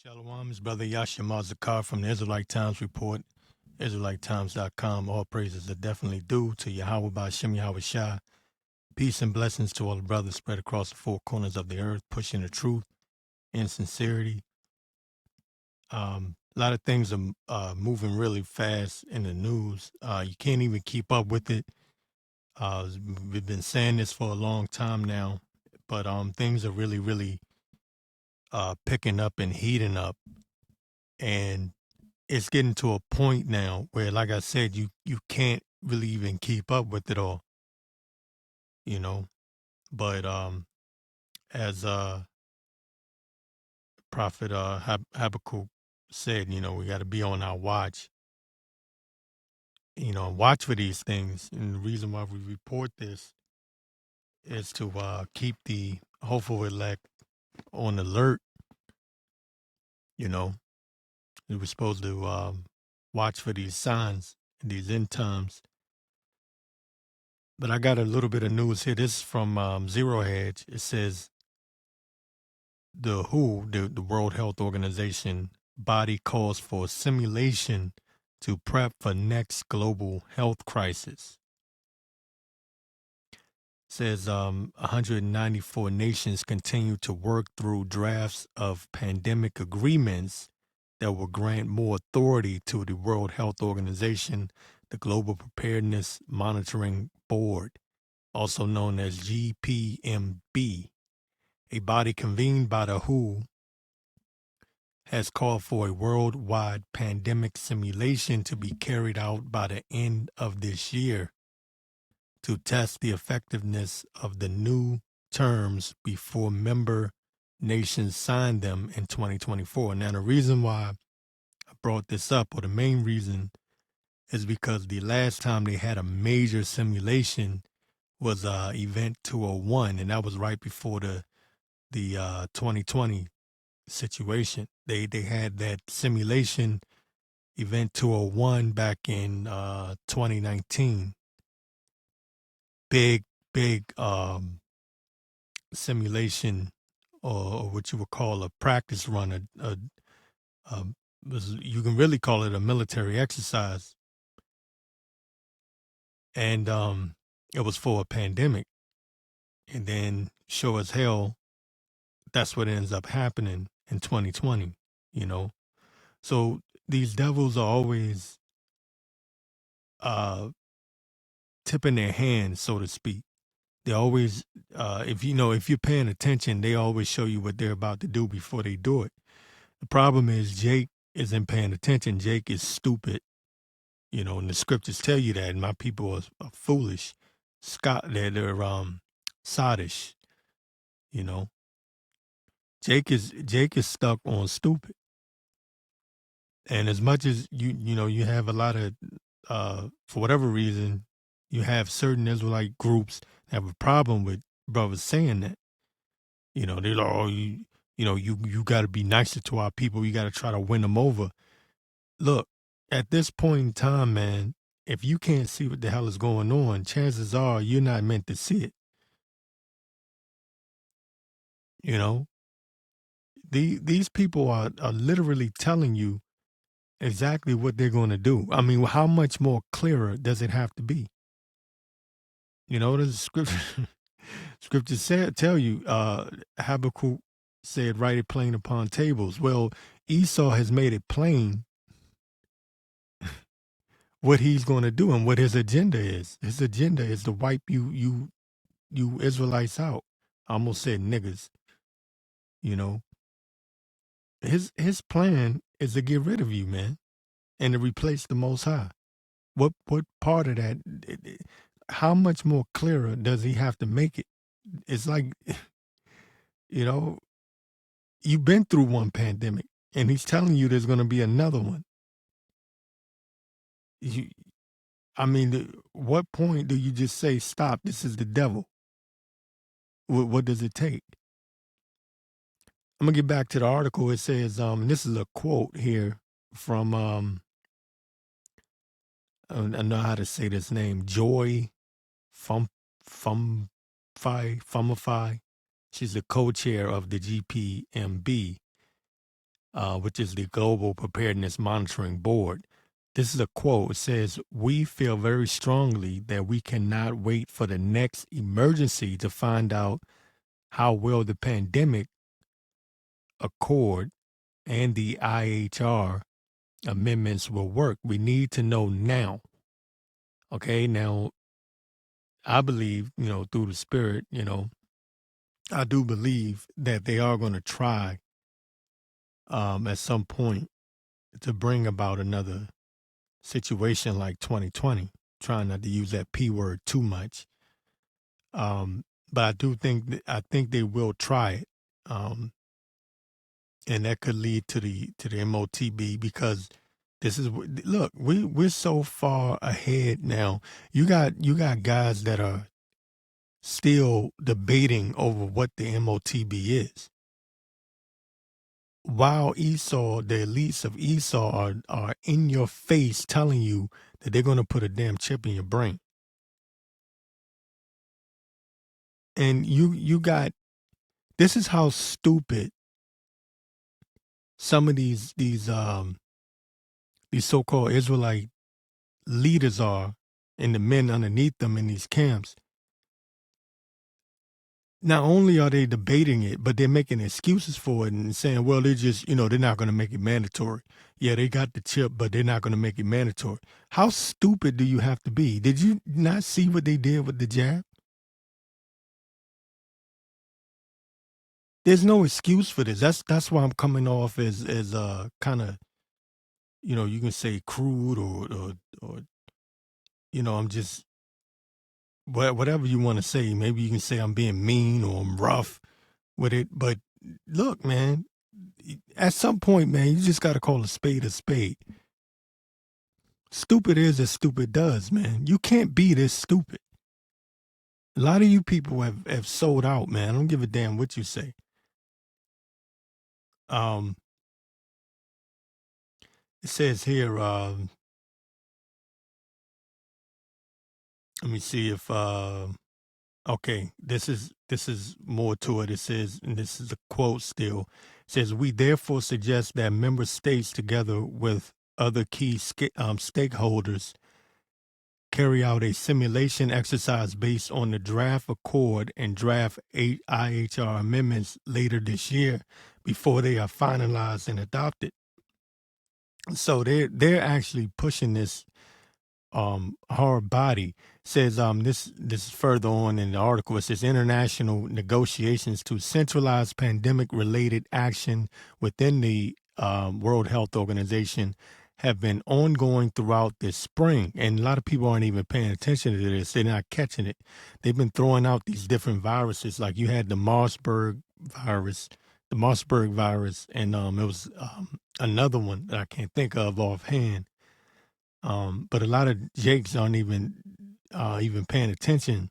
Shalom, it's Brother Yasha Mazakar from the Israelite Times Report, IsraeliteTimes.com. All praises are definitely due to Yahweh Ba'Shem Yahweh Shai. Peace and blessings to all the brothers spread across the four corners of the earth, pushing the truth in sincerity. A lot of things are moving really fast in the news. You can't even keep up with it. We've been saying this for a long time now, but things are really, really picking up and heating up. And it's getting to a point now where, like I said, you can't really even keep up with it all, you know. But as Prophet Habakkuk said, we got to be on our watch, watch for these things. And the reason why we report this is to keep the hopeful elect on alert. We were supposed to watch for these signs in these end times. But I got a little bit of news here. This is from Zero Hedge. It says the WHO, the World Health Organization body, calls for simulation to prep for next global health crisis. Says 194 nations continue to work through drafts of pandemic agreements that will grant more authority to the World Health Organization, the Global Preparedness Monitoring Board, also known as GPMB, a body convened by the WHO, has called for a worldwide pandemic simulation to be carried out by the end of this year to test the effectiveness of the new terms before member nations sign them in 2024. Now, the reason why I brought this up, or the main reason, is because the last time they had a major simulation was Event 201, and that was right before the 2020 situation. They had that simulation, Event 201, back in 2019. Big simulation, or what you would call a practice run. You can really call it a military exercise, and it was for a pandemic. And then, sure as hell, that's what ends up happening in 2020. So these devils are always tipping their hands, so to speak. They always, if you're paying attention, they always show you what they're about to do before they do it. The problem is Jake isn't paying attention. Jake is stupid, and the scriptures tell you that. And my people are foolish. They're sottish, you know. Jake is stuck on stupid. And as much as you have a lot of, for whatever reason, you have certain Israelite groups that have a problem with brothers saying that. They're like, oh, you got to be nicer to our people. You got to try to win them over. Look, at this point in time, man, if you can't see what the hell is going on, chances are you're not meant to see it. These people are literally telling you exactly what they're going to do. I mean, how much more clearer does it have to be? The scripture tell you, Habakkuk said, write it plain upon tables. Well, Esau has made it plain what he's going to do and what his agenda is. His agenda is to wipe you Israelites out. I almost said niggas. His plan is to get rid of you, man, and to replace the Most High. What part of that? How much more clearer does he have to make it? It's like, you've been through one pandemic, and he's telling you there's going to be another one. What point do you just say, stop, this is the devil? What does it take? I'm going to get back to the article. It says, this is a quote here from, I know how to say this name, Joy Fumify. She's the co-chair of the GPMB. which is the Global Preparedness Monitoring Board. This is a quote. It says, "We feel very strongly that we cannot wait for the next emergency to find out how well the pandemic accord and the IHR amendments will work. We need to know now." Okay, now I believe, through the spirit, I do believe that they are going to try at some point to bring about another situation like 2020. Trying not to use that P word too much. But I do I think they will try it. And that could lead to the M.O.T.B, because look, we're so far ahead now. You got guys that are still debating over what the M.O.T.B is, while the elites of Esau are in your face telling you that they're going to put a damn chip in your brain. And you got, this is how stupid some of these so-called Israelite leaders are, and the men underneath them in these camps. Not only are they debating it, but they're making excuses for it and saying, well, they're just, they're not going to make it mandatory. Yeah, they got the chip, but they're not going to make it mandatory. How stupid do you have to be? Did you not see what they did with the jab? There's no excuse for this. That's why I'm coming off as kind of, you can say crude or I'm just, whatever you want to say. Maybe you can say I'm being mean or I'm rough with it. But look, man, at some point, man, you just got to call a spade a spade. Stupid is as stupid does, man. You can't be this stupid. A lot of you people have sold out, man. I don't give a damn what you say. It says here, let me see if okay, this is more to it. It says, and this is a quote still, it says, "We therefore suggest that member states, together with other key stakeholders, carry out a simulation exercise based on the draft accord and draft IHR amendments later this year before they are finalized and adopted." So they're actually pushing this hard body. Says this is further on in the article. It says international negotiations to centralize pandemic related action within the World Health Organization have been ongoing throughout this spring, and a lot of people aren't even paying attention to this. They're not catching it. They've been throwing out these different viruses, like you had the Marsburg virus, and it was another one that I can't think of offhand. But a lot of Jakes aren't even paying attention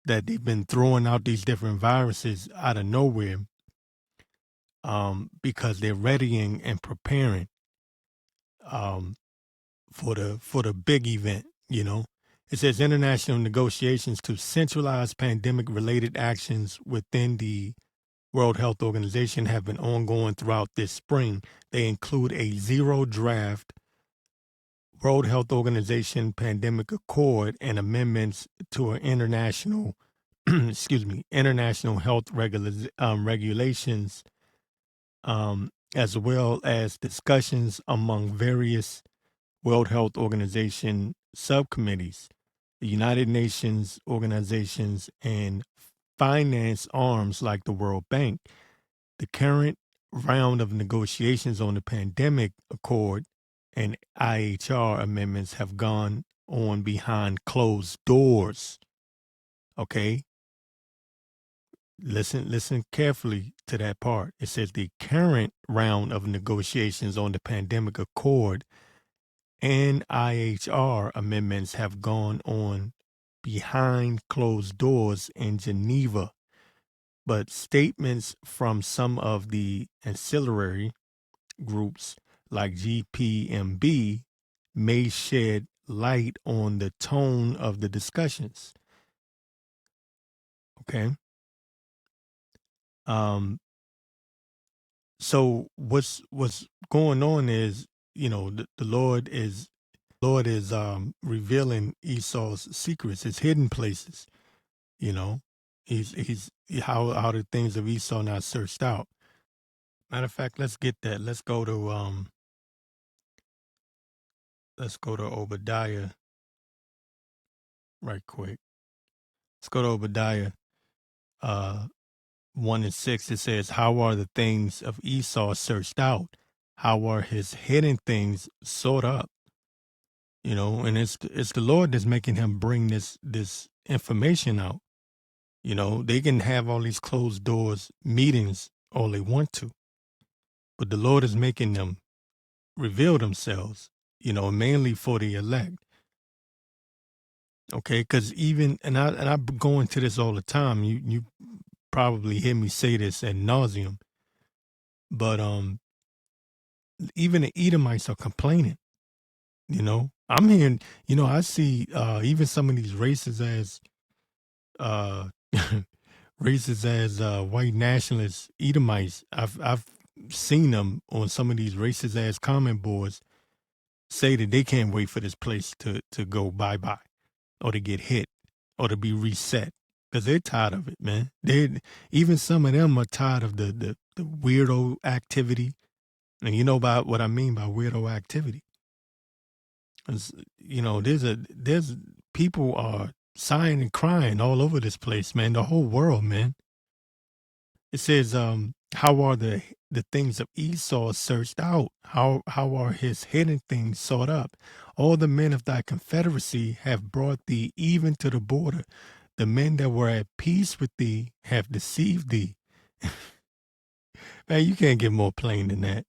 that they've been throwing out these different viruses out of nowhere, because they're readying and preparing for the big event. It says international negotiations to centralize pandemic related actions within the World Health Organization have been ongoing throughout this spring. They include a zero draft World Health Organization Pandemic Accord and amendments to an international, international health regulations, as well as discussions among various World Health Organization subcommittees, the United Nations organizations, and finance arms like the World Bank. The current round of negotiations on the pandemic accord and IHR amendments have gone on behind closed doors. Okay? Listen carefully to that part. It says the current round of negotiations on the pandemic accord and IHR amendments have gone on behind closed doors in Geneva. But statements from some of the ancillary groups like GPMB may shed light on the tone of the discussions. Okay. So what's going on is, the Lord is revealing Esau's secrets, his hidden places. You know, he's how the things of Esau not searched out. Matter of fact, let's get that. Let's go to Obadiah right quick. Let's go to Obadiah uh 1:6. It says, "How are the things of Esau searched out? How are his hidden things sought up?" And it's the Lord that's making him bring this information out. They can have all these closed doors meetings all they want to, but the Lord is making them reveal themselves, mainly for the elect. Okay, because I go into this all the time. You probably hear me say this ad nauseum, but even the Edomites are complaining. I'm hearing. I see even some of these uh racist as white nationalist Edomites. I've seen them on some of these racist ass comment boards say that they can't wait for this place to go bye bye, or to get hit, or to be reset, because they're tired of it, man. Even some of them are tired of the weirdo activity, and you know about what I mean by weirdo activity. There's people are sighing and crying all over this place, man. The whole world, man. It says, how are the things of Esau searched out? How are his hidden things sought up? All the men of thy confederacy have brought thee even to the border. The men that were at peace with thee have deceived thee. Man, you can't get more plain than that.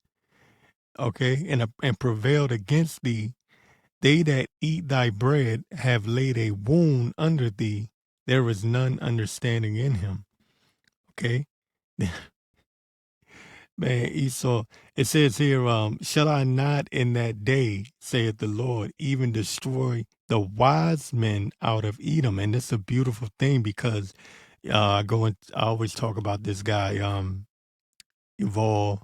Okay, and prevailed against thee. They that eat thy bread have laid a wound under thee. There is none understanding in him. Okay. Man, Esau, it says here, shall I not in that day, saith the Lord, even destroy the wise men out of Edom? And it's a beautiful thing, because I always talk about this guy, Yuval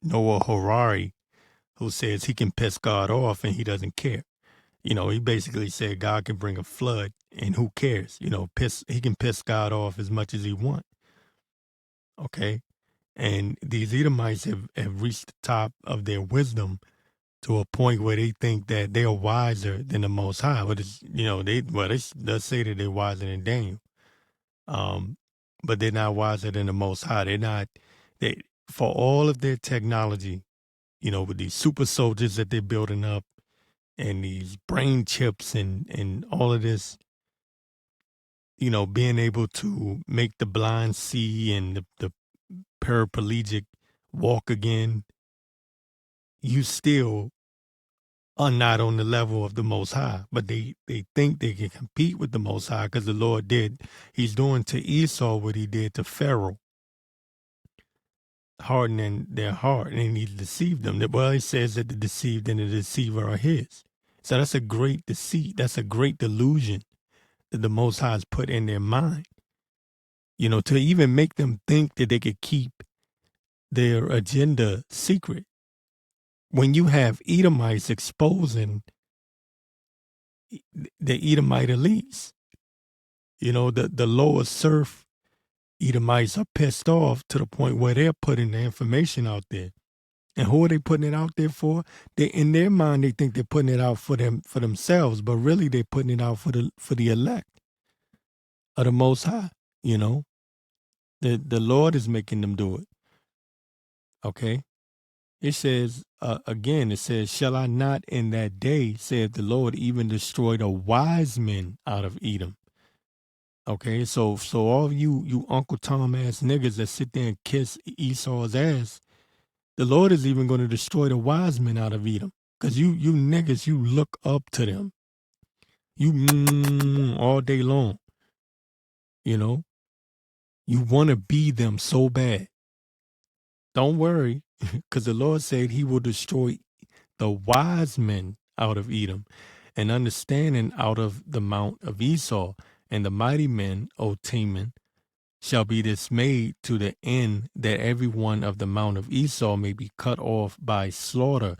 Noah Harari, who says he can piss God off and he doesn't care. He basically said God can bring a flood and who cares? He can piss God off as much as he wants. Okay. And these Edomites have reached the top of their wisdom to a point where they think that they are wiser than the Most High. But they does say that they're wiser than Daniel. But they're not wiser than the Most High. They for all of their technology, with these super soldiers that they're building up, and these brain chips and all of this, being able to make the blind see and the paraplegic walk again, you still are not on the level of the Most High. But they think they can compete with the Most High, because the Lord he's doing to Esau what he did to Pharaoh, hardening their heart, and he deceived them. Well, he says that the deceived and the deceiver are his. So that's a great deceit. That's a great delusion that the Most High has put in their mind, to even make them think that they could keep their agenda secret. When you have Edomites exposing the Edomite elites, the lower serf Edomites are pissed off to the point where they're putting the information out there. And who are they putting it out there for? In their mind, they think they're putting it out for themselves, but really they're putting it out for the elect of the Most High. The Lord is making them do it. Okay. It says, again, it says, shall I not in that day, saith the Lord, even destroy the wise men out of Edom? Okay, so all of you Uncle Tom ass niggas that sit there and kiss Esau's ass, the Lord is even going to destroy the wise men out of Edom. Because you niggas, you look up to them. You all day long. You want to be them so bad. Don't worry, because the Lord said he will destroy the wise men out of Edom, and understanding out of the mount of Esau, and the mighty men, O Teman, shall be dismayed to the end that every one of the mount of Esau may be cut off by slaughter.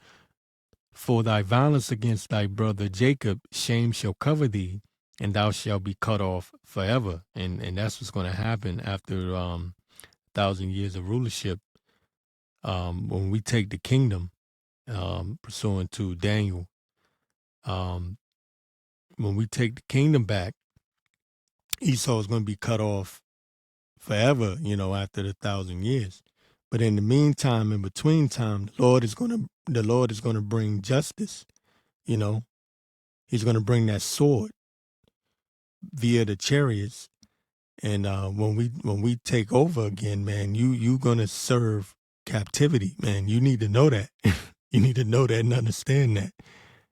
For thy violence against thy brother Jacob, shame shall cover thee, and thou shalt be cut off forever. And that's what's going to happen after 1,000 years of rulership. When we take the kingdom, pursuant to Daniel, when we take the kingdom back, Esau is going to be cut off forever, after the 1,000 years. But in the meantime, in between time, the Lord is going to bring justice. He's going to bring that sword via the chariots. And when we take over again, man, you gonna serve captivity, man. You need to know that. You need to know that and understand that.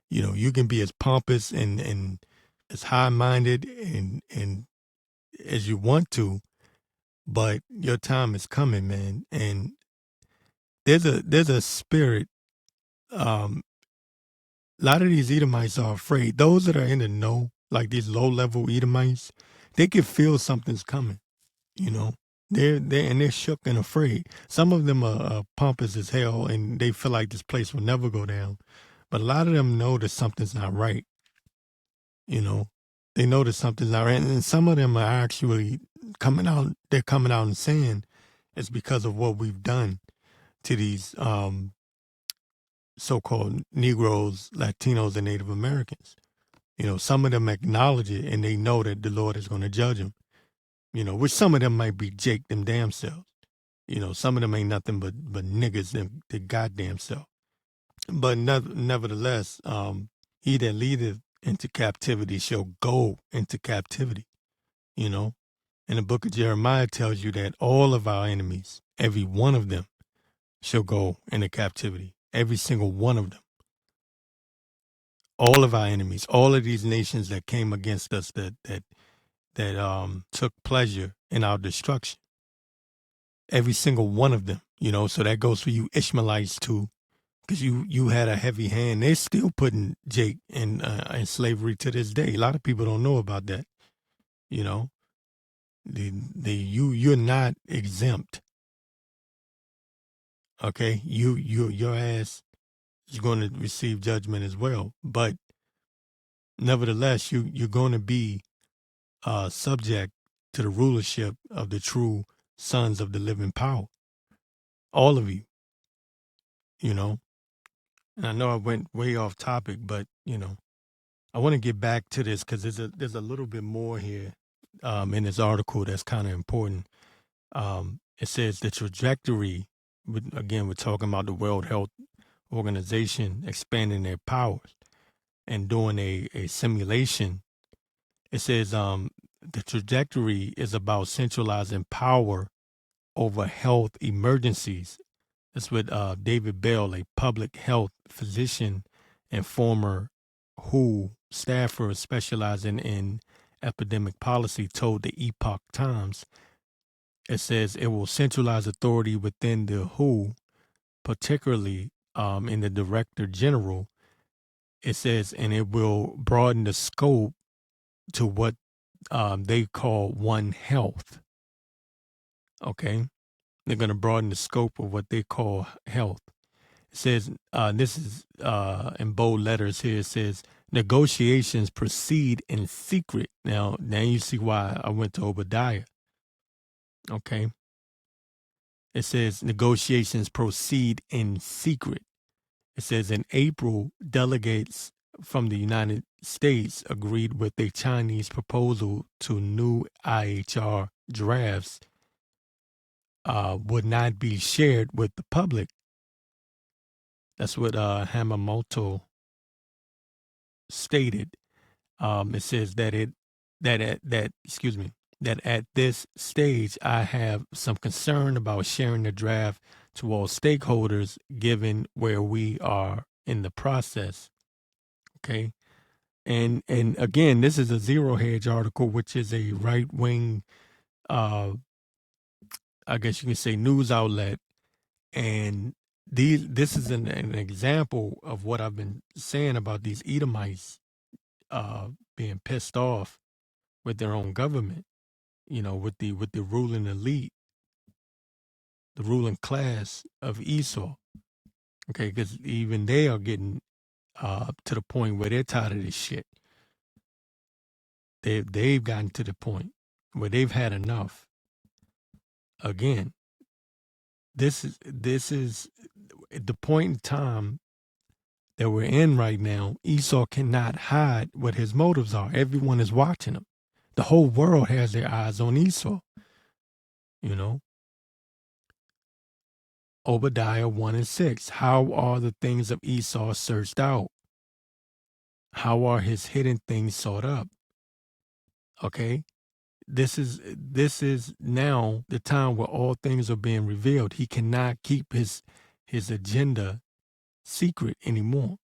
You can be as pompous and as high minded and as you want to, but your time is coming, man. And there's a spirit. A lot of these Edomites are afraid. Those that are in the know, like these low level Edomites, they can feel something's coming. They're shook and afraid. Some of them are pompous as hell, and they feel like this place will never go down. But a lot of them know that something's not right. They know that something's not right, and some of them are actually coming out. They're coming out and saying it's because of what we've done to these so-called Negroes, Latinos, and Native Americans. Some of them acknowledge it, and they know that the Lord is going to judge them. Which some of them might be Jake them damn selves. Some of them ain't nothing but niggas them the goddamn self. But nevertheless, he that leadeth into captivity shall go into captivity. And the book of Jeremiah tells you that all of our enemies, every one of them, shall go into captivity. Every single one of them. All of our enemies, all of these nations that came against us that took pleasure in our destruction. Every single one of them, so that goes for you Ishmaelites too, because you had a heavy hand. They're still putting Jake in slavery to this day. A lot of people don't know about that. You're not exempt. Okay, your ass is going to receive judgment as well. But nevertheless, you're going to be subject to the rulership of the true sons of the living power. All of you. And I know I went way off topic, but I want to get back to this because there's a little bit more here in this article that's kind of important. It says the trajectory. Again, we're talking about the World Health Organization expanding their powers and doing a simulation. It says the trajectory is about centralizing power over health emergencies. That's what David Bell, a public health physician and former WHO staffer specializing in epidemic policy, told the Epoch Times. It says it will centralize authority within the WHO, particularly in the Director General. It says, and it will broaden the scope to what they call One Health. Okay? They're going to broaden the scope of what they call health. It says, this is in bold letters here, it says, negotiations proceed in secret. Now you see why I went to Obadiah. Okay. It says negotiations proceed in secret. It says in April, delegates from the United States agreed with a Chinese proposal to new IHR drafts would not be shared with the public. That's what Hamamoto stated. It says that at this stage I have some concern about sharing the draft to all stakeholders given where we are in the process. Okay. And again, this is a Zero Hedge article, which is a right wing I guess you can say news outlet. And this is an example of what I've been saying about these Edomites being pissed off with their own government. with the ruling elite, the ruling class of Esau. Okay, because even they are getting to the point where they're tired of this shit. They've gotten to the point where they've had enough. Again, this is the point in time that we're in right now. Esau cannot hide what his motives are. Everyone is watching him. The whole world has their eyes on Esau. Obadiah 1 and 6. How are the things of Esau searched out? How are his hidden things sought up? Okay. This is now the time where all things are being revealed. He cannot keep his agenda secret anymore.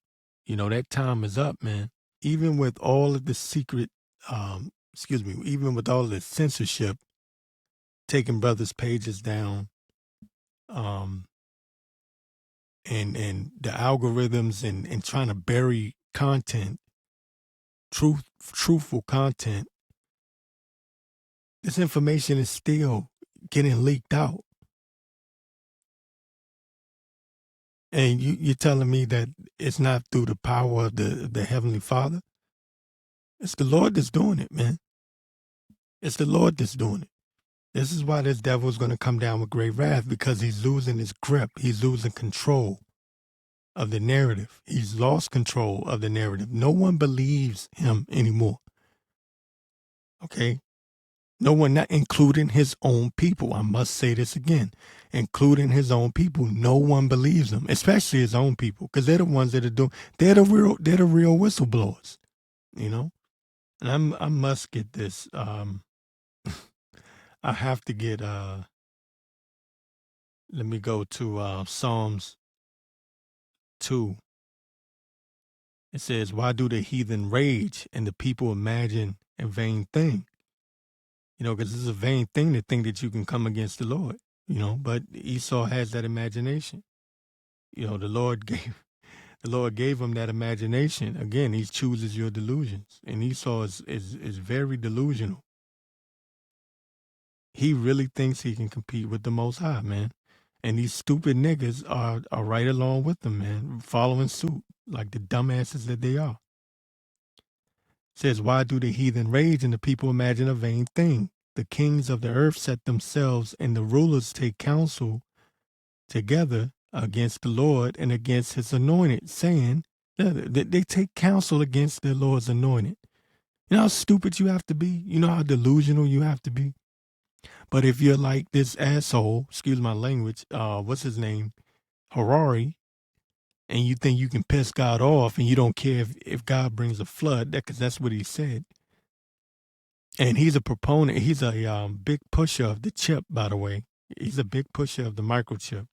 That time is up, man. Even with all of the secret, even with all of the censorship, taking brothers' pages down, and the algorithms and trying to bury content, truthful content, this information is still getting leaked out. And you're telling me that it's not through the power of the Heavenly Father? It's the Lord that's doing it, man. It's the Lord that's doing it. This is why this devil is going to come down with great wrath, because he's losing his grip. He's losing control of the narrative. He's lost control of the narrative. No one believes him anymore. Okay? No one, not including his own people. I must say this again. Including his own people, no one believes him, especially his own people, because they're the ones that are doing. They're the real whistleblowers, And I must get this. I have to get. Let me go to Psalms 2. It says, "Why do the heathen rage and the people imagine a vain thing?" Because it's a vain thing to think that you can come against the Lord. But Esau has that imagination. The Lord gave him that imagination. Again, he chooses your delusions. And Esau is very delusional. He really thinks he can compete with the Most High, man. And these stupid niggas are right along with him, man, following suit like the dumbasses that they are. It says, "Why do the heathen rage and the people imagine a vain thing? The kings of the earth set themselves, and the rulers take counsel together against the Lord and against his anointed, saying," they take counsel against the Lord's anointed. You know how stupid you have to be? You know how delusional you have to be? But if you're like this asshole, excuse my language, what's his name? Harari, and you think you can piss God off and you don't care if God brings a flood, because that's what he said. And he's a proponent. He's a big pusher of the chip, by the way. He's a big pusher of the microchip.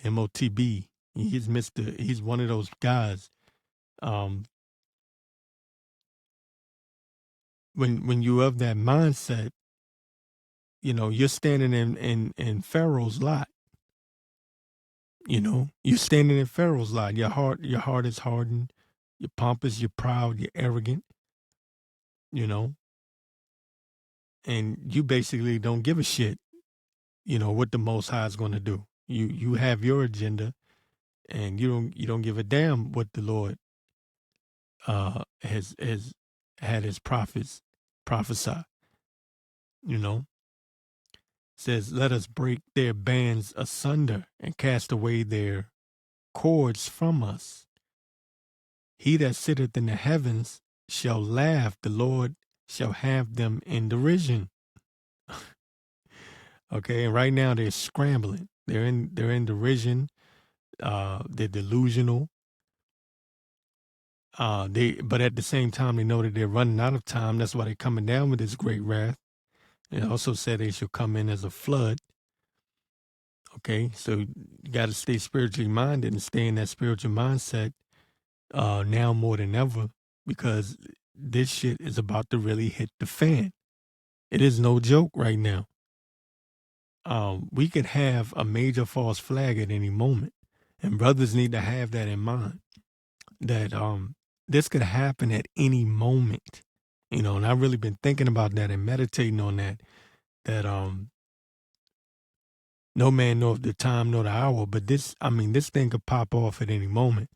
M.O.T.B. He's one of those guys. When you have that mindset, you're standing in Pharaoh's lot. You're standing in Pharaoh's lot. Your heart is hardened. You're pompous. You're proud. You're arrogant. And you basically don't give a shit. What the Most High is going to do. You have your agenda, and you don't give a damn what the Lord has had his prophets prophesy. Says, "Let us break their bands asunder and cast away their cords from us. He that sitteth in the heavens shall laugh. The Lord shall have them in derision." Okay, and right now they're scrambling. They're in derision. They're delusional. But at the same time, they know that they're running out of time. That's why they're coming down with this great wrath. It also said they shall come in as a flood. Okay, so you got to stay spiritually minded and stay in that spiritual mindset now more than ever, because this shit is about to really hit the fan. It is no joke right now. We could have a major false flag at any moment, and brothers need to have that in mind, that this could happen at any moment. You know, and I've really been thinking about that and meditating on that, that no man knoweth the time nor the hour, but this thing could pop off at any moment.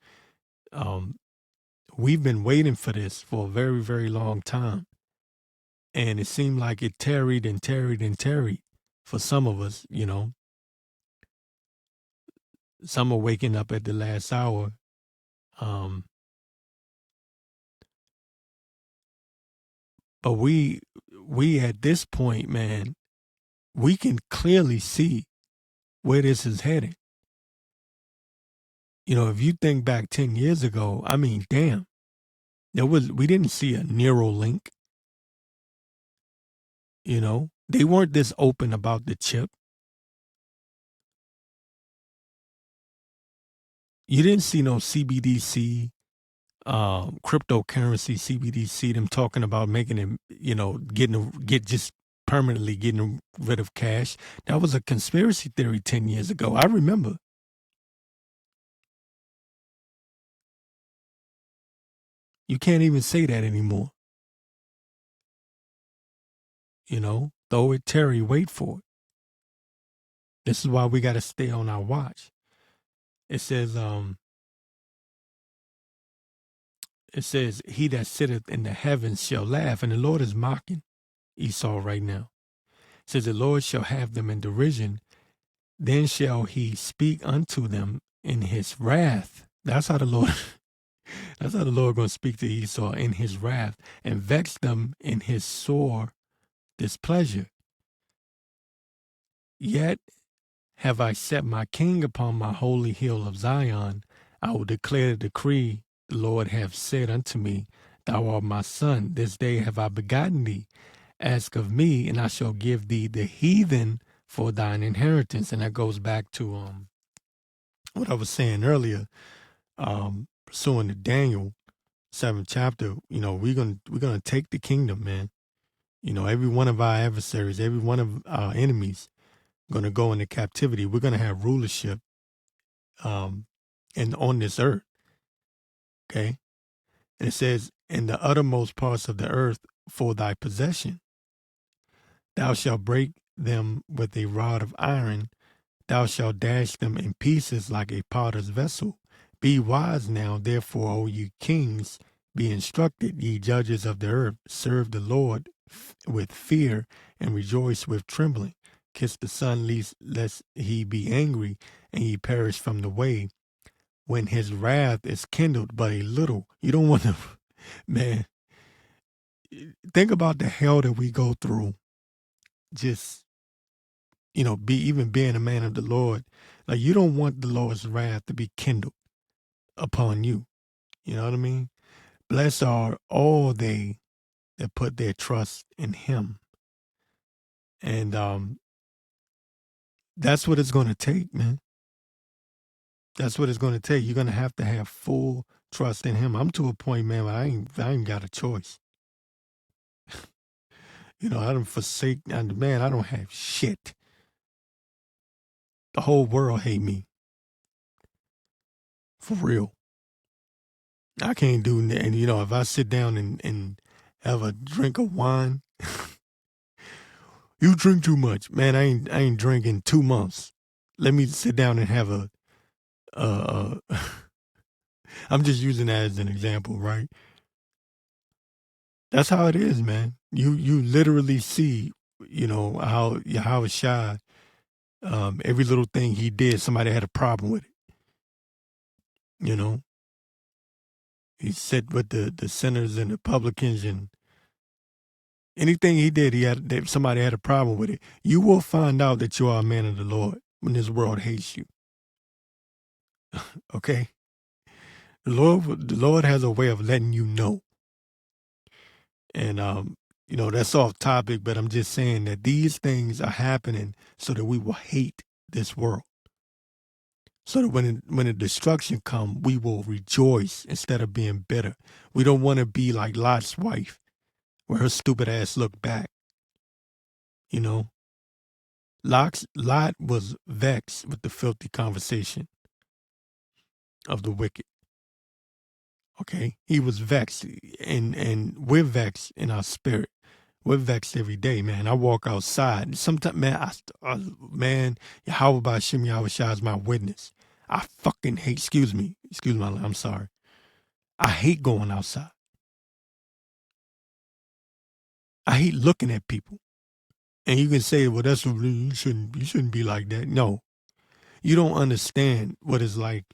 We've been waiting for this for a very, very long time. And it seemed like it tarried and tarried and tarried for some of us, you know. Some are waking up at the last hour. But we at this point, man, we can clearly see where this is headed. You know, if you think back 10 years ago, I mean, damn, we didn't see a Neuralink. You know, they weren't this open about the chip. You didn't see no CBDC, cryptocurrency, CBDC, them talking about making it, you know, just permanently getting rid of cash. That was a conspiracy theory 10 years ago. I remember. You can't even say that anymore. You know, throw it, Terry, wait for it. This is why we got to stay on our watch. It says, he that sitteth in the heavens shall laugh. And the Lord is mocking Esau right now. It says, the Lord shall have them in derision. Then shall he speak unto them in his wrath. That's how the Lord going to speak to Esau in his wrath, and vex them in his sore displeasure. Yet have I set my king upon my holy hill of Zion. I will declare the decree. The Lord hath said unto me, Thou art my son. This day have I begotten thee. Ask of me, and I shall give thee the heathen for thine inheritance. And that goes back to what I was saying earlier, pursuing the Daniel 7th chapter. You know, we're gonna take the kingdom, man. You know, every one of our adversaries, every one of our enemies, going to go into captivity. We're going to have rulership and on this earth. Okay. And it says, in the uttermost parts of the earth for thy possession, thou shalt break them with a rod of iron. Thou shalt dash them in pieces like a potter's vessel. Be wise now, therefore, O ye kings, be instructed, ye judges of the earth. Serve the Lord with fear and rejoice with trembling. Kiss the Son, lest he be angry and ye perish from the way, when his wrath is kindled but a little. You don't want to, man, think about the hell that we go through. Just, you know, being a man of the Lord. Like, you don't want the Lord's wrath to be kindled upon you. You know what I mean? Blessed are all they that put their trust in him. And that's what it's going to take, man. That's what it's going to take. You're going to have full trust in him. I'm to a point, man, where I ain't got a choice. You know, I don't forsake, man, I don't have shit. The whole world hate me. For real. I can't do, and you know, if I sit down and have a drink of wine, you drink too much. Man, I ain't drinking 2 months. Let me sit down and have I'm just using that as an example, right? That's how it is, man. You literally see, you know, how Shai, every little thing he did, somebody had a problem with it. You know, he sat with the sinners and the publicans, and anything he did, somebody had a problem with it. You will find out that you are a man of the Lord when this world hates you. Okay, the Lord has a way of letting you know. And you know, that's off topic, but I'm just saying that these things are happening so that we will hate this world. So that when the destruction comes, we will rejoice instead of being bitter. We don't want to be like Lot's wife, where her stupid ass looked back. You know, Lot was vexed with the filthy conversation of the wicked. Okay, he was vexed, and we're vexed in our spirit. We're vexed every day, man. I walk outside. Sometimes, man, man, Yahweh Ba'Shem Yahweh Shai is my witness. I fucking hate. Excuse me. I'm sorry. I hate going outside. I hate looking at people. And you can say, well, that's you shouldn't be like that. No, you don't understand what it's like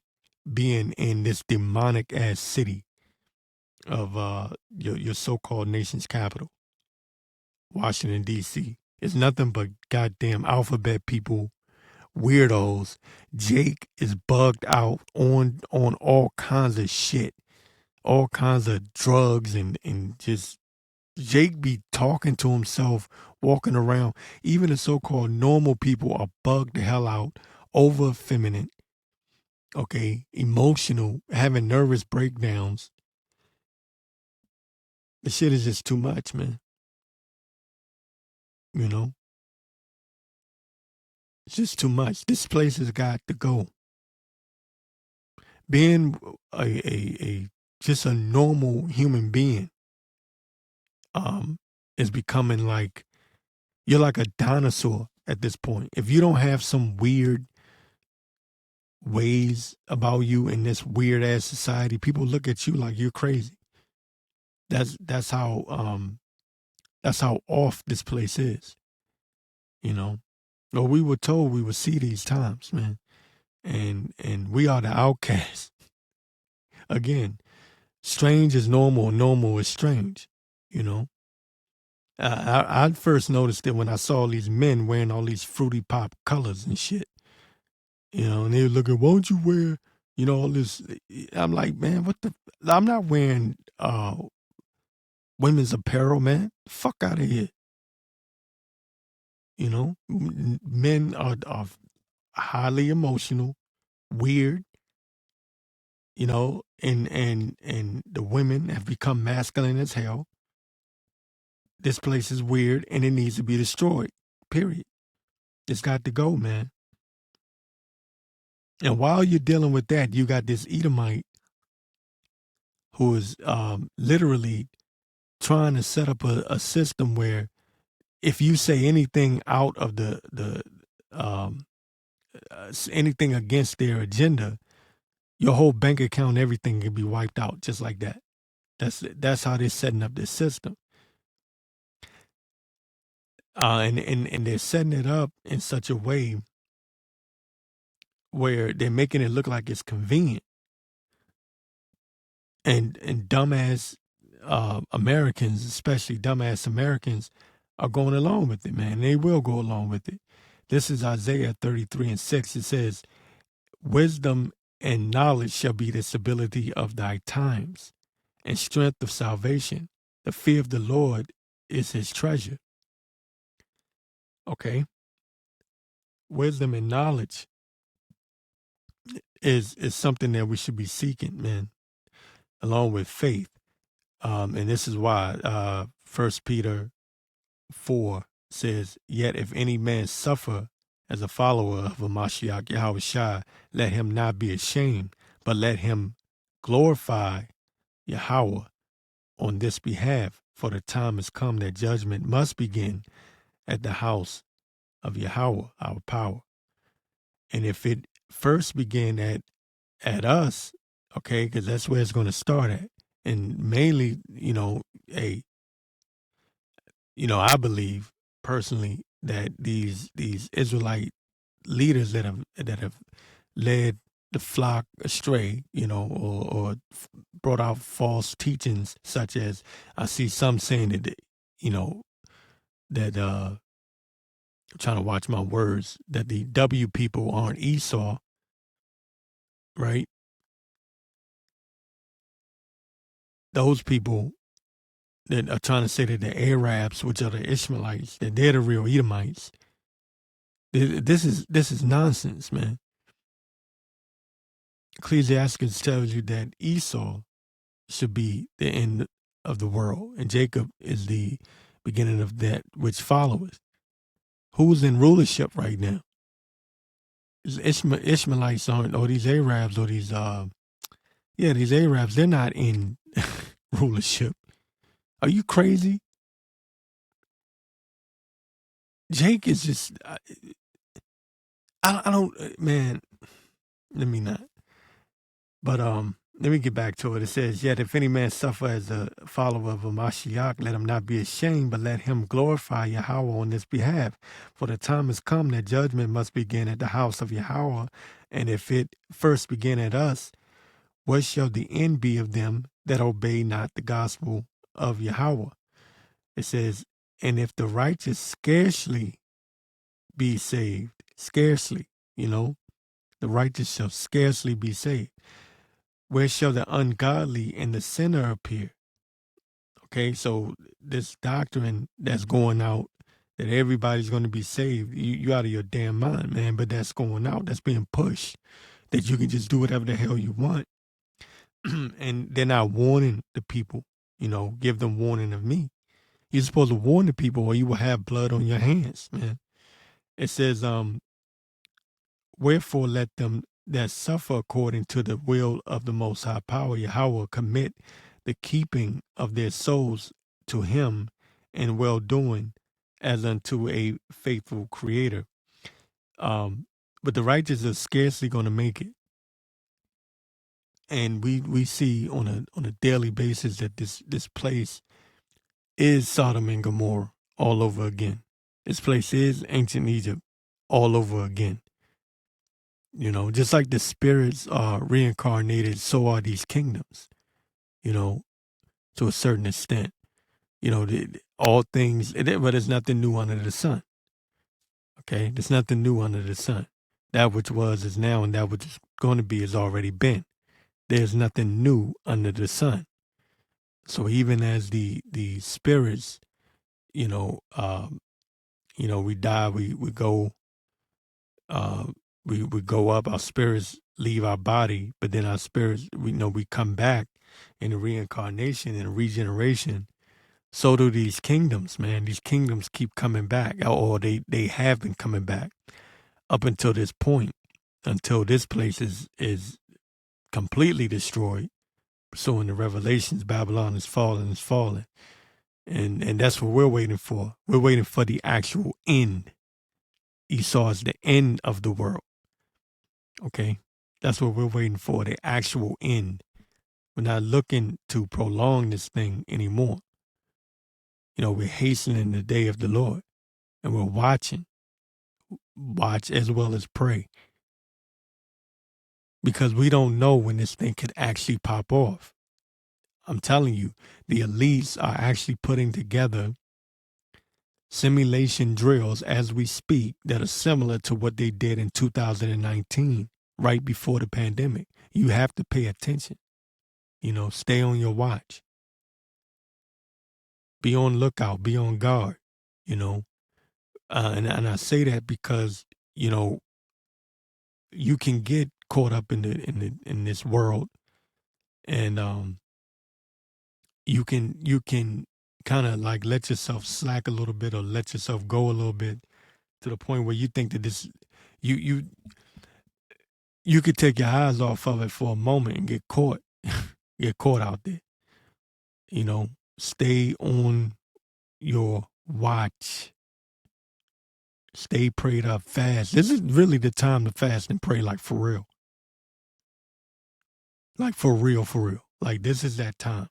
being in this demonic ass city of your so-called nation's capital, Washington D.C. It's nothing but goddamn alphabet people, weirdos. Jake is bugged out on all kinds of shit, all kinds of drugs, and just Jake be talking to himself, walking around. Even the so-called normal people are bugged the hell out, over effeminate, okay, emotional, having nervous breakdowns. The shit is just too much, man. You know? It's just too much. This place has got to go. Being a just a normal human being is becoming like you're like a dinosaur at this point. If you don't have some weird ways about you in this weird ass society, people look at you like you're crazy. That's how off this place is. You know? Well, we were told we would see these times, man. And we are the outcasts. Again, strange is normal, normal is strange, you know? I first noticed it when I saw these men wearing all these fruity pop colors and shit. You know, and they were looking, won't you wear, all this? I'm like, man, I'm not wearing women's apparel, man. Fuck out of here. You know, men are highly emotional, weird, and the women have become masculine as hell. This place is weird and it needs to be destroyed. Period. It's got to go, man. And while you're dealing with that, you got this Edomite who is literally trying to set up a system where if you say anything out of anything against their agenda, your whole bank account, everything can be wiped out just like that. That's how they're setting up this system. And they're setting it up in such a way where they're making it look like it's convenient. And dumbass Americans, especially dumbass Americans, are going along with it, man. They will go along with it. This is Isaiah 33:6. It says, wisdom and knowledge shall be the stability of thy times, and strength of salvation. The fear of the Lord is his treasure. Okay? Wisdom and knowledge is something that we should be seeking, man, along with faith. And this is why 1 Peter 4 says, yet if any man suffer as a follower of a Mashiach Yahweh Shai, let him not be ashamed, but let him glorify Yahweh on this behalf, for the time has come that judgment must begin at the house of Yahweh, our power. And if it first began at us, okay, because that's where it's going to start at. And mainly, I believe personally that these Israelite leaders that have led the flock astray, or brought out false teachings, such as I see some saying that I'm trying to watch my words, that the W people aren't Esau, right? Those people that are trying to say that the Arabs, which are the Ishmaelites, that they're the real Edomites. This is nonsense, man. Ecclesiastes tells you that Esau should be the end of the world, and Jacob is the beginning of that which followeth. Who's in rulership right now? Ishmaelites aren't, or these Arabs, or these Yeah, these Arabs, they're not in rulership. Are you crazy? Jake is just, I don't, man, let me not. But let me get back to it. It says, yet if any man suffer as a follower of a Mashiach, let him not be ashamed, but let him glorify Yahweh on this behalf. For the time has come that judgment must begin at the house of Yahweh. And if it first begin at us, what shall the end be of them that obey not the gospel of Yahweh? It says, and if the righteous scarcely be saved, scarcely, the righteous shall scarcely be saved. Where shall the ungodly and the sinner appear? Okay, so this doctrine that's going out that everybody's going to be saved, you out of your damn mind, man. But that's going out, that's being pushed, that you can just do whatever the hell you want. And they're not warning the people, give them warning of me. You're supposed to warn the people or you will have blood on your hands, man. It says, wherefore let them that suffer according to the will of the Most High Power, Yahweh, commit the keeping of their souls to him in well-doing as unto a faithful creator. But the righteous are scarcely going to make it. And we see on a daily basis that this place is Sodom and Gomorrah all over again. This place is ancient Egypt all over again. Just like the spirits are reincarnated, so are these kingdoms, to a certain extent. All things, but there's nothing new under the sun. Okay? There's nothing new under the sun. That which was is now, and that which is going to be has already been. There's nothing new under the sun. So even as the spirits, we die, we go, we go up, our spirits leave our body, but then our spirits, we come back in the reincarnation and regeneration. So do these kingdoms, man. These kingdoms keep coming back, or they have been coming back up until this point, until this place is completely destroyed. So in the Revelations, Babylon is falling. And that's what we're waiting for. We're waiting for the actual end. Esau'S the end of the world. Okay? That's what we're waiting for, the actual end. We're not looking to prolong this thing anymore. We're hastening the day of the Lord. And we're watching. Watch as well as pray. Because we don't know when this thing could actually pop off. I'm telling you, the elites are actually putting together simulation drills as we speak that are similar to what they did in 2019, right before the pandemic. You have to pay attention. Stay on your watch. Be on lookout. Be on guard. And I say that because you can get caught up in this world, and you can kind of like let yourself slack a little bit or let yourself go a little bit to the point where you think that this you could take your eyes off of it for a moment and get caught out there. Stay on your watch. Stay prayed up, fast. This is really the time to fast and pray, like for real. Like for real, for real. Like this is that time.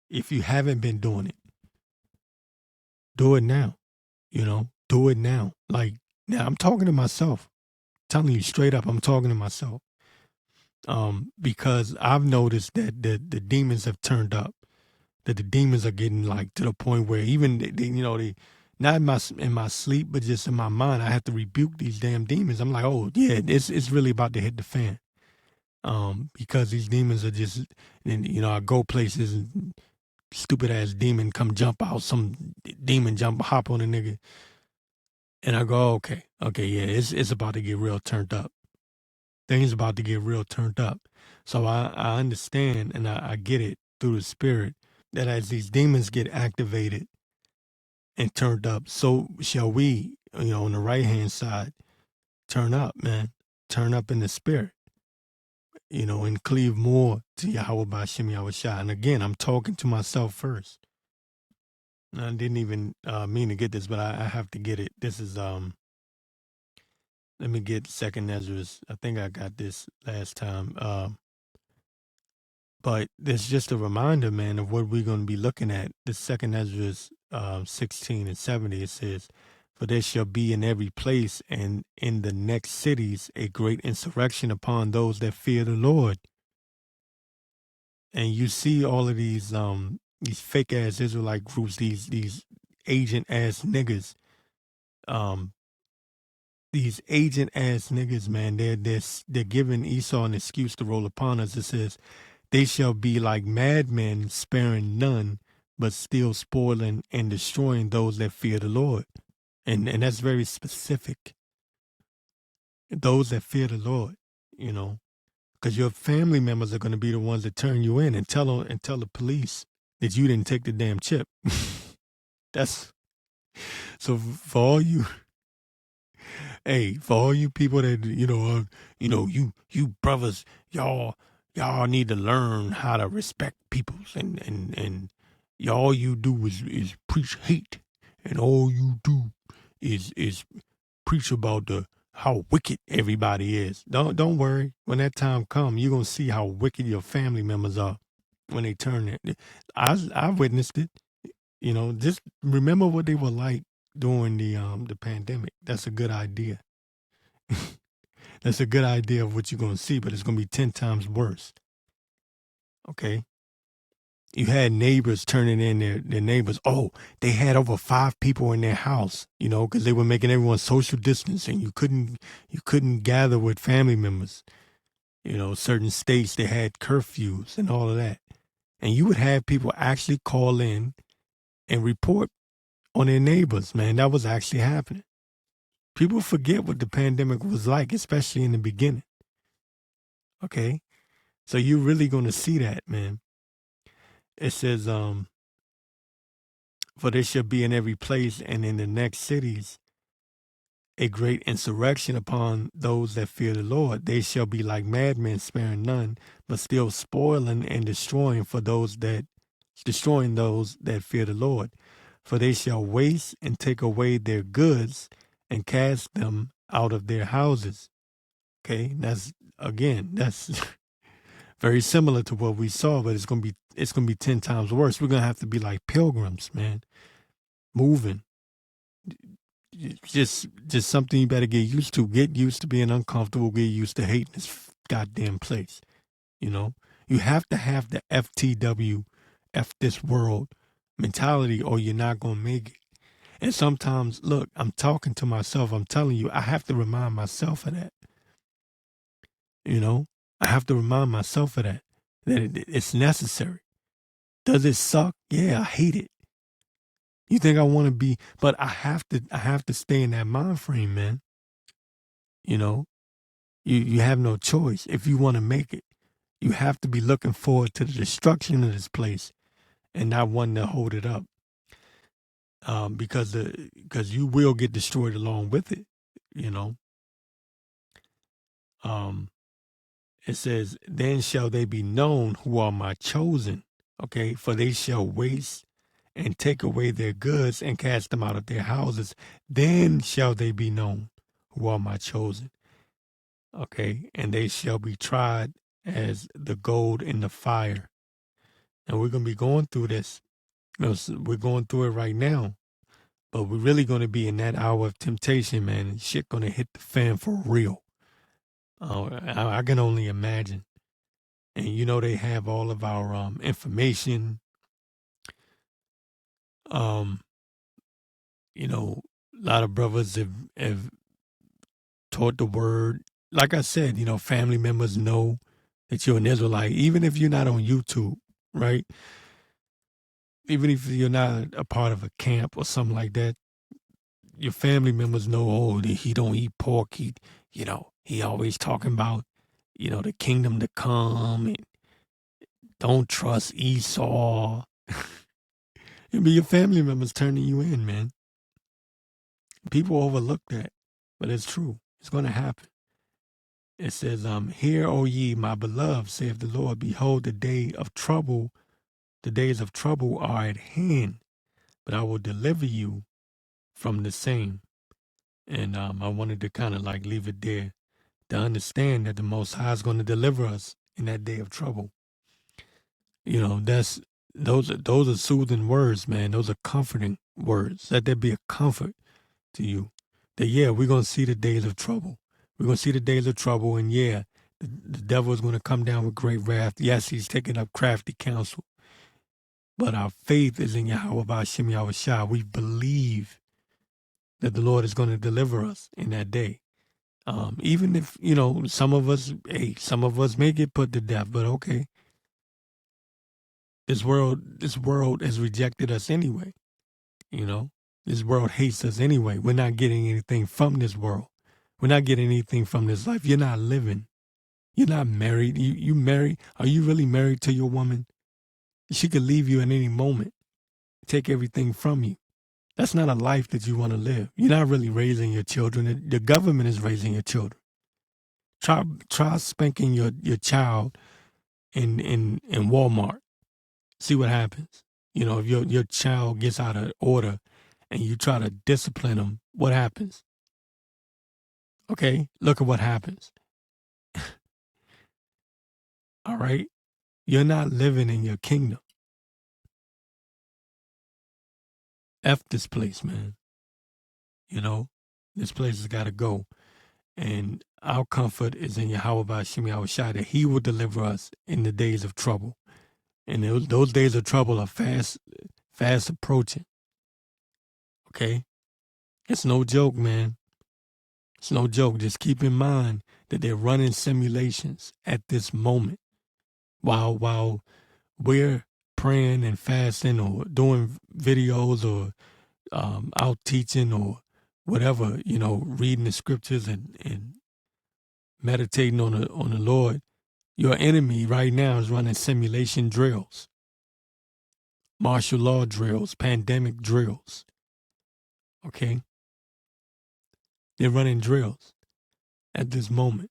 If you haven't been doing it, do it now. Do it now. Like now I'm talking to myself. Telling you straight up, I'm talking to myself. Because I've noticed that the demons have turned up. That the demons are getting like to the point where even they not in my sleep, but just in my mind, I have to rebuke these damn demons. I'm like, oh yeah, it's really about to hit the fan. Because these demons are just, and I go places and stupid ass demon come jump out, some demon hop on a nigga, and I go, okay, yeah, it's about to get real turned up. Things about to get real turned up. So I understand and I get it through the spirit that as these demons get activated and turned up, so shall we, on the right hand side, turn up, man. Turn up in the spirit. and cleave more to Yahweh Ba'Shem Yahweh Shai. And again, I'm talking to myself first. I didn't even mean to get this, but I have to get it. This is let me get Second Ezra's. I think I got this last time. But it's just a reminder, man, of what we're going to be looking at. The Second Ezra's 16 and 70, it says, "For there shall be in every place and in the next cities a great insurrection upon those that fear the Lord." And you see all of these fake ass Israelite groups, these agent ass niggas, um, these agent ass niggas, man. They're giving Esau an excuse to roll upon us. It says, "They shall be like madmen, sparing none, but still spoiling and destroying those that fear the Lord." And that's very specific. Those that fear the Lord, because your family members are going to be the ones that turn you in and tell the police that you didn't take the damn chip. That's so for all you, hey, for all you people that you brothers, y'all need to learn how to respect peoples and all you do is preach hate, and all you do is preach about how wicked everybody is. Don't worry. When that time comes, you're gonna see how wicked your family members are when they turn it. I witnessed it. Just remember what they were like during the pandemic. That's a good idea. That's a good idea of what you're gonna see, but it's gonna be 10 times worse. Okay. You had neighbors turning in their neighbors. Oh, they had over 5 people in their house, because they were making everyone social distancing. You couldn't gather with family members. Certain states, they had curfews and all of that. And you would have people actually call in and report on their neighbors, man. That was actually happening. People forget what the pandemic was like, especially in the beginning. Okay? So you're really going to see that, man. It says, "For there shall be in every place and in the next cities a great insurrection upon those that fear the Lord. They shall be like madmen, sparing none, but still spoiling and destroying those that fear the Lord. For they shall waste and take away their goods and cast them out of their houses." Okay, that's very similar to what we saw, but it's gonna be 10 times worse. We're gonna have to be like pilgrims, man, moving. Just something you better get used to. Get used to being uncomfortable. Get used to hating this goddamn place. You have to have the FTW, F this world mentality, or you're not gonna make it. And sometimes, look, I'm talking to myself. I'm telling you, I have to remind myself of that. I have to remind myself of that it's necessary. Does it suck? Yeah, I hate it. You think I want to be, but I have to stay in that mind frame, man. You have no choice. If you want to make it, you have to be looking forward to the destruction of this place and not wanting to hold it up. Because you will get destroyed along with it, It says, "Then shall they be known who are my chosen." Okay, for they shall waste and take away their goods and cast them out of their houses. Then shall they be known who are my chosen. Okay, and they shall be tried as the gold in the fire. And we're going to be going through this. We're going through it right now. But we're really going to be in that hour of temptation, man. And shit going to hit the fan for real. I can only imagine. And they have all of our information. A lot of brothers have taught the word. Like I said, family members know that you're an Israelite, even if you're not on YouTube, right? Even if you're not a part of a camp or something like that, your family members know, oh, he don't eat pork. He always talking about, the kingdom to come and don't trust Esau. It'll be your family members turning you in, man. People overlook that, but it's true. It's going to happen. It says, "Hear, O ye, my beloved, saith the Lord, behold, the days of trouble are at hand, but I will deliver you from the same." And I wanted to kind of like leave it there to understand that the Most High is going to deliver us in that day of trouble. You know, those are soothing words, man. Those are comforting words. Let there be a comfort to you that, yeah, we're going to see the days of trouble. We're going to see the days of trouble, and yeah, the devil is going to come down with great wrath. Yes, he's taking up crafty counsel, but our faith is in Yahweh Ba'ashem Yahweh Shah. We believe that the Lord is going to deliver us in that day. Even if, you know, some of us may get put to death, but okay. This world has rejected us anyway. You know, this world hates us anyway. We're not getting anything from this world. We're not getting anything from this life. You're not living. You're not married. You married. Are you really married to your woman? She could leave you at any moment, take everything from you. That's not a life that you want to live. You're not really raising your children. The government is raising your children. Try spanking your child in Walmart. See what happens. You know, if your child gets out of order and you try to discipline them, what happens? Okay, look at what happens. All right? You're not living in your kingdom. F this place, man. You know, this place has got to go. And our comfort is in Yahweh Ba'ashem Yahweh Shai, that he will deliver us in the days of trouble. And those days of trouble are fast approaching. Okay? It's no joke, man. It's no joke. Just keep in mind that they're running simulations at this moment while we're praying and fasting or doing videos or out teaching or whatever, you know, reading the scriptures and meditating on the Lord. Your enemy right now is running simulation drills, martial law drills, pandemic drills. Okay? They're running drills at this moment.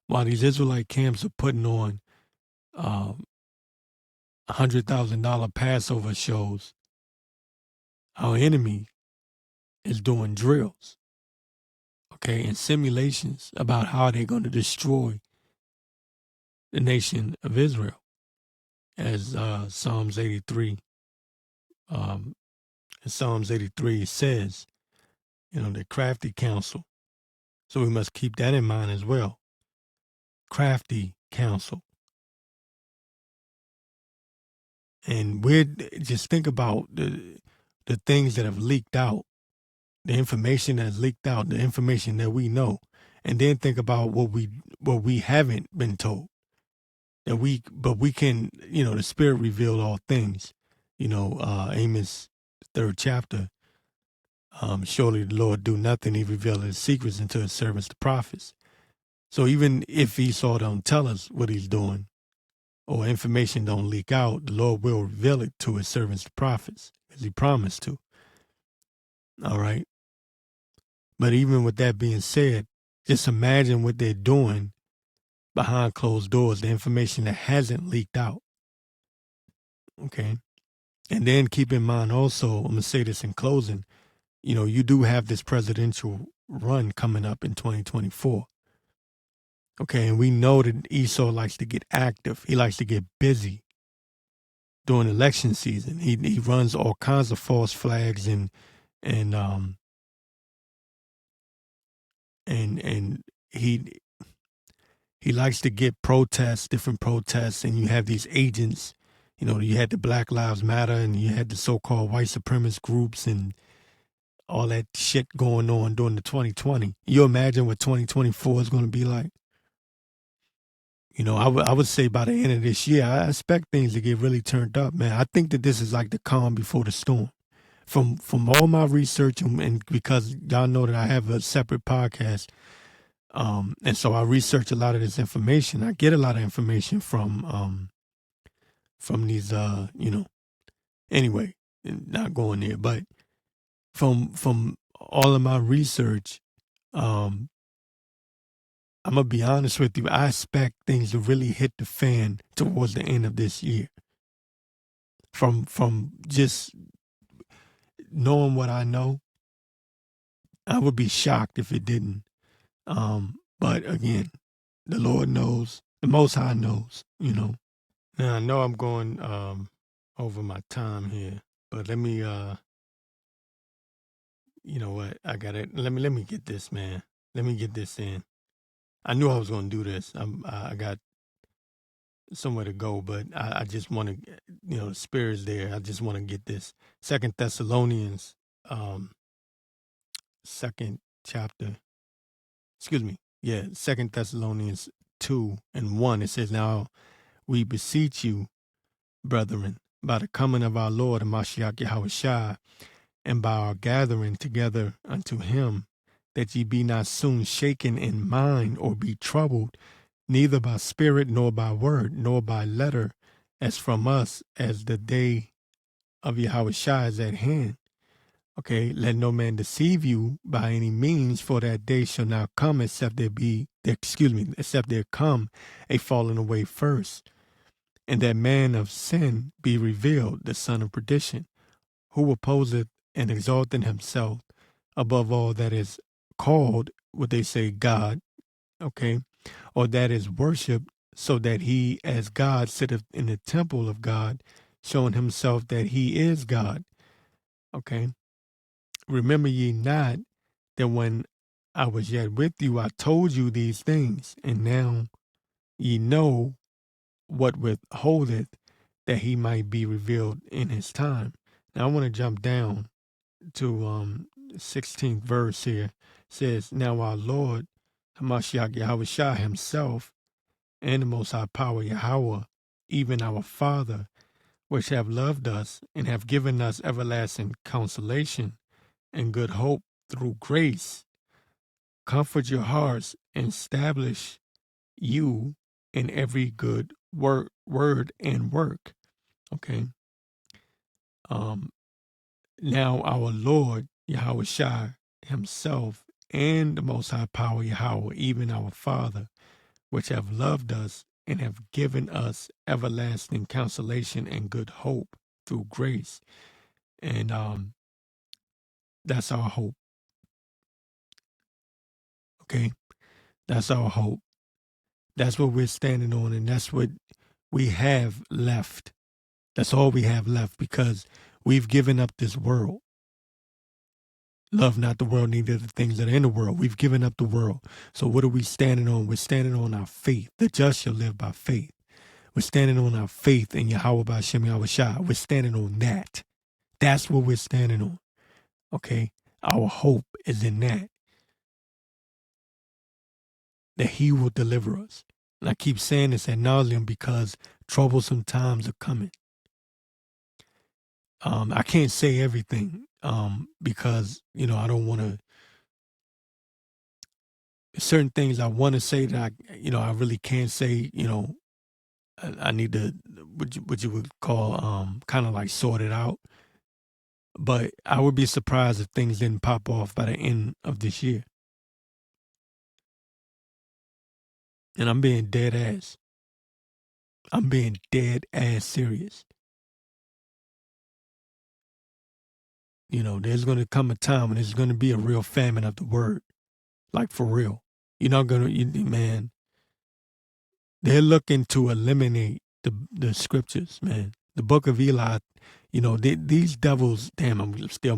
While these Israelite camps are putting on $100,000 Passover shows, our enemy is doing drills, okay, and simulations about how they're going to destroy the nation of Israel, as Psalms 83 says, you know, the crafty counsel. So we must keep that in mind as well. Crafty counsel. And we're just think about the things that have leaked out, the information that's leaked out, the information that we know, and then think about what we haven't been told. But we can, you know, the Spirit revealed all things. You know, Amos 3rd chapter. Surely the Lord do nothing; He revealed His secrets unto His servants, the prophets. So even if Esau don't tell us what he's doing, or information don't leak out, the Lord will reveal it to His servants, the prophets, as He promised to. All right. But even with that being said, just imagine what they're doing behind closed doors, the information that hasn't leaked out. Okay. And then keep in mind also, I'm going to say this in closing, you know, you do have this presidential run coming up in 2024. Okay. And we know that Esau likes to get active. He likes to get busy during election season. He runs all kinds of false flags and he likes to get protests, different protests, and you have these agents. You know, you had the Black Lives Matter and you had the so-called white supremacist groups and all that shit going on during the 2020. You imagine what 2024 is going to be like? You know, I would say by the end of this year, I expect things to get really turned up, man. I think that this is like the calm before the storm. From all my research and because y'all know that I have a separate podcast, and so I research a lot of this information. I get a lot of information from these, you know, anyway, not going there, but from all of my research, I'm gonna be honest with you. I expect things to really hit the fan towards the end of this year. From just knowing what I know, I would be shocked if it didn't. But again, the Lord knows, the Most High knows, you know. Now I know I'm going over my time here, but let me you know what, I got it. Let me get this, man. Let me get this in. I knew I was gonna do this. I got somewhere to go, but I just want to, you know, the spirit's there. I just want to get this. 2 Thessalonians, second chapter. Excuse me. Yeah, 2 Thessalonians 2:1. It says, "Now we beseech you, brethren, by the coming of our Lord and Mashiach Yahushua, and by our gathering together unto him, that ye be not soon shaken in mind or be troubled, neither by spirit nor by word, nor by letter, as from us, as the day of Yahushua is at hand. Okay, let no man deceive you by any means, for that day shall not come except except there come a falling away first, and that man of sin be revealed, the son of perdition, who opposeth and exalteth himself above all that is called, what they say, God, okay, or that is worshipped, so that he as God sitteth in the temple of God, showing himself that he is God. Okay. Remember ye not that when I was yet with you, I told you these things, and now ye know what withholdeth, that he might be revealed in his time. Now I want to jump down to 16th verse here. It says, "Now our Lord Hamashiach Yahushua himself, and the most high power Yahweh, even our Father, which have loved us and have given us everlasting consolation and good hope through grace, comfort your hearts and establish you in every good word and work." Okay. Now our Lord Yahushua himself and the most high power Yahweh, even our Father, which have loved us and have given us everlasting consolation and good hope through grace. And that's our hope. Okay. That's our hope. That's what we're standing on, and that's what we have left. That's all we have left, because we've given up this world. Love not the world, neither the things that are in the world. We've given up the world. So what are we standing on? We're standing on our faith. The just shall live by faith. We're standing on our faith in Yahweh B'Shem Yahushua. We're standing on that. That's what we're standing on. Okay? Our hope is in that he will deliver us. And I keep saying this ad nauseum because troublesome times are coming. I can't say everything because, you know, I don't want to, certain things I want to say that I really can't say, you know. I need to, what you would call, kind of like sort it out. But I would be surprised if things didn't pop off by the end of this year. And I'm being dead ass. I'm being dead ass serious. You know, there's going to come a time when there's going to be a real famine of the word. Like for real. You're not going to, man, they're looking to eliminate the scriptures, man. The book of Eli, you know, these devils, damn, I'm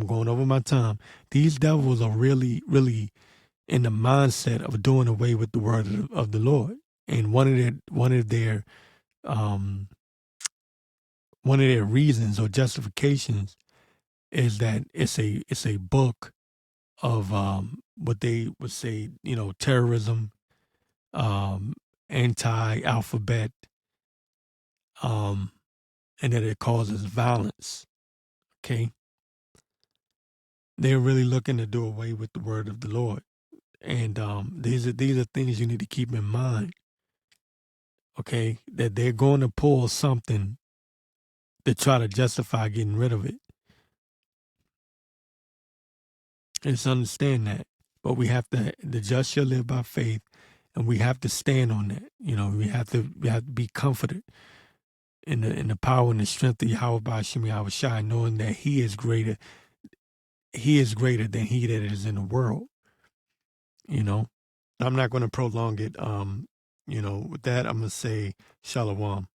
going over my time. These devils are really, really in the mindset of doing away with the word of the Lord. And one of their reasons or justifications is that it's a book of what they would say, you know, terrorism, anti-alphabet, and that it causes violence. Okay. They're really looking to do away with the word of the Lord. And these are things you need to keep in mind. Okay, that they're going to pull something to try to justify getting rid of it. Just understand that. but we have to, the just shall live by faith, and we have to stand on that. We have to be comforted in the power and the strength of Yahweh Ba'Shem Yahweh Shai, knowing that He is greater. He is greater than he that is in the world. I'm not going to prolong it. With that, I'm going to say Shalom.